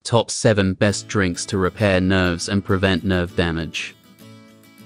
Top 7 Best Drinks to Repair Nerves and Prevent Nerve Damage.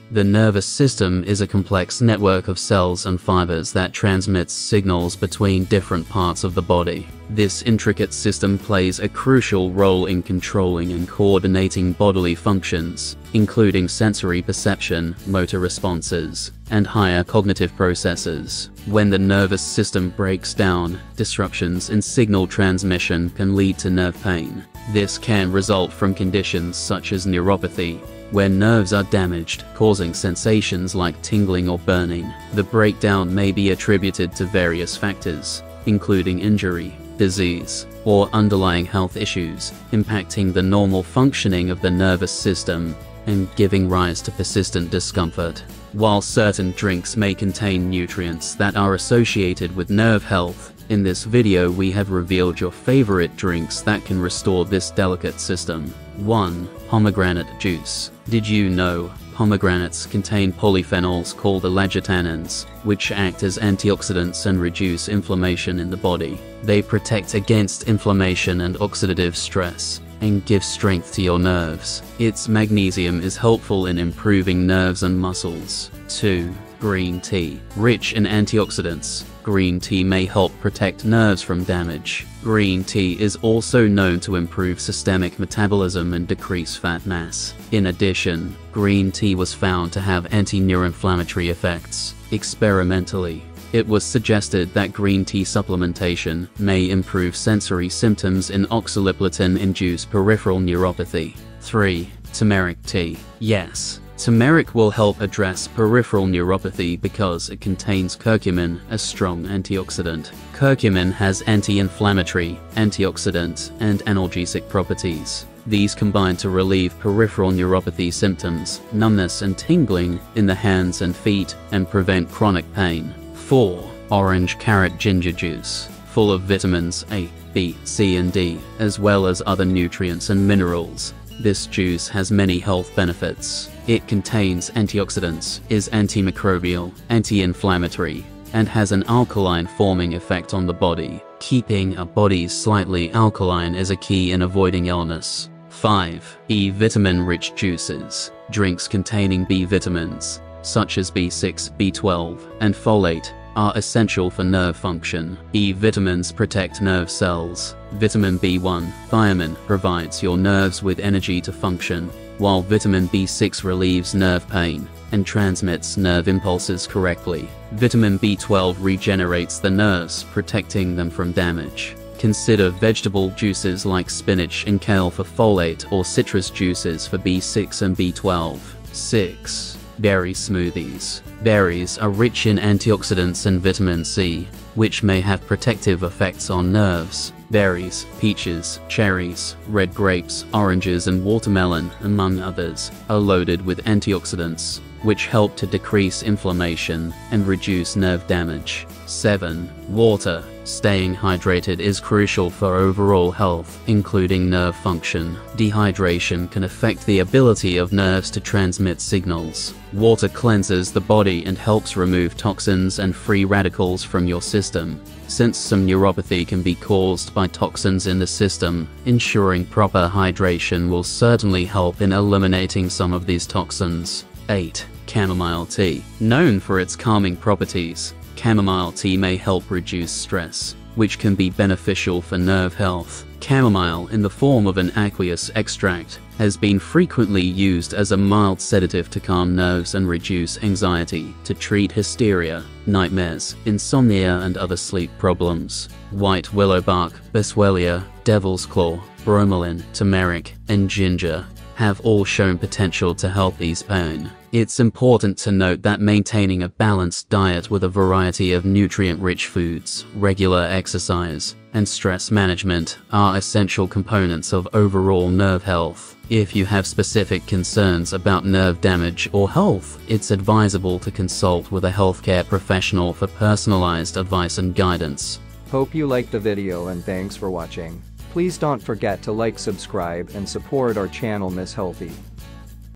The nervous system is a complex network of cells and fibers that transmits signals between different parts of the body. This intricate system plays a crucial role in controlling and coordinating bodily functions, including sensory perception, motor responses, and higher cognitive processes. When the nervous system breaks down, disruptions in signal transmission can lead to nerve pain. This can result from conditions such as neuropathy, where nerves are damaged, causing sensations like tingling or burning. The breakdown may be attributed to various factors, including injury, disease, or underlying health issues, impacting the normal functioning of the nervous system and giving rise to persistent discomfort. While certain drinks may contain nutrients that are associated with nerve health, in this video we have revealed your favorite drinks that can restore this delicate system. 1. Pomegranate juice. Did you know pomegranates contain polyphenols called allagitannins, which act as antioxidants and reduce inflammation in the body? They protect against inflammation and oxidative stress, and give strength to your nerves. Its magnesium is helpful in improving nerves and muscles. 2. Green tea. Rich in antioxidants, green tea may help protect nerves from damage. Green tea is also known to improve systemic metabolism and decrease fat mass. In addition, green tea was found to have anti-neuroinflammatory effects. Experimentally, it was suggested that green tea supplementation may improve sensory symptoms in oxaliplatin-induced peripheral neuropathy. 3. Turmeric tea. Yes, turmeric will help address peripheral neuropathy because it contains curcumin, a strong antioxidant. Curcumin has anti-inflammatory, antioxidant, and analgesic properties. These combine to relieve peripheral neuropathy symptoms, numbness and tingling in the hands and feet, and prevent chronic pain. 4. Orange carrot ginger juice. Full of vitamins A, B, C and D, as well as other nutrients and minerals, this juice has many health benefits. It contains antioxidants, is antimicrobial, anti-inflammatory, and has an alkaline-forming effect on the body. Keeping a body slightly alkaline is a key in avoiding illness. 5. B vitamin-rich juices. Drinks containing B vitamins, such as B6, B12, and folate, are essential for nerve function. B vitamins protect nerve cells. Vitamin B1, thiamine, provides your nerves with energy to function, while vitamin B6 relieves nerve pain and transmits nerve impulses correctly. Vitamin B12 regenerates the nerves, protecting them from damage. Consider vegetable juices like spinach and kale for folate, or citrus juices for B6 and B12. 6. Berry smoothies. Berries are rich in antioxidants and vitamin C, which may have protective effects on nerves. Berries, peaches, cherries, red grapes, oranges and watermelon, among others, are loaded with antioxidants, which help to decrease inflammation and reduce nerve damage. 7. Water. Staying hydrated is crucial for overall health, including nerve function. Dehydration can affect the ability of nerves to transmit signals. Water cleanses the body and helps remove toxins and free radicals from your system. Since some neuropathy can be caused by toxins in the system, ensuring proper hydration will certainly help in eliminating some of these toxins. 8. Chamomile tea. Known for its calming properties, chamomile tea may help reduce stress, which can be beneficial for nerve health. Chamomile, in the form of an aqueous extract, has been frequently used as a mild sedative to calm nerves and reduce anxiety, to treat hysteria, nightmares, insomnia and other sleep problems. White willow bark, boswellia, devil's claw, bromelain, turmeric, and ginger have all shown potential to help ease pain. It's important to note that maintaining a balanced diet with a variety of nutrient-rich foods, regular exercise, and stress management are essential components of overall nerve health. If you have specific concerns about nerve damage or health, it's advisable to consult with a healthcare professional for personalized advice and guidance. Hope you liked the video and thanks for watching. Please don't forget to like, subscribe and support our channel Miss Healthy.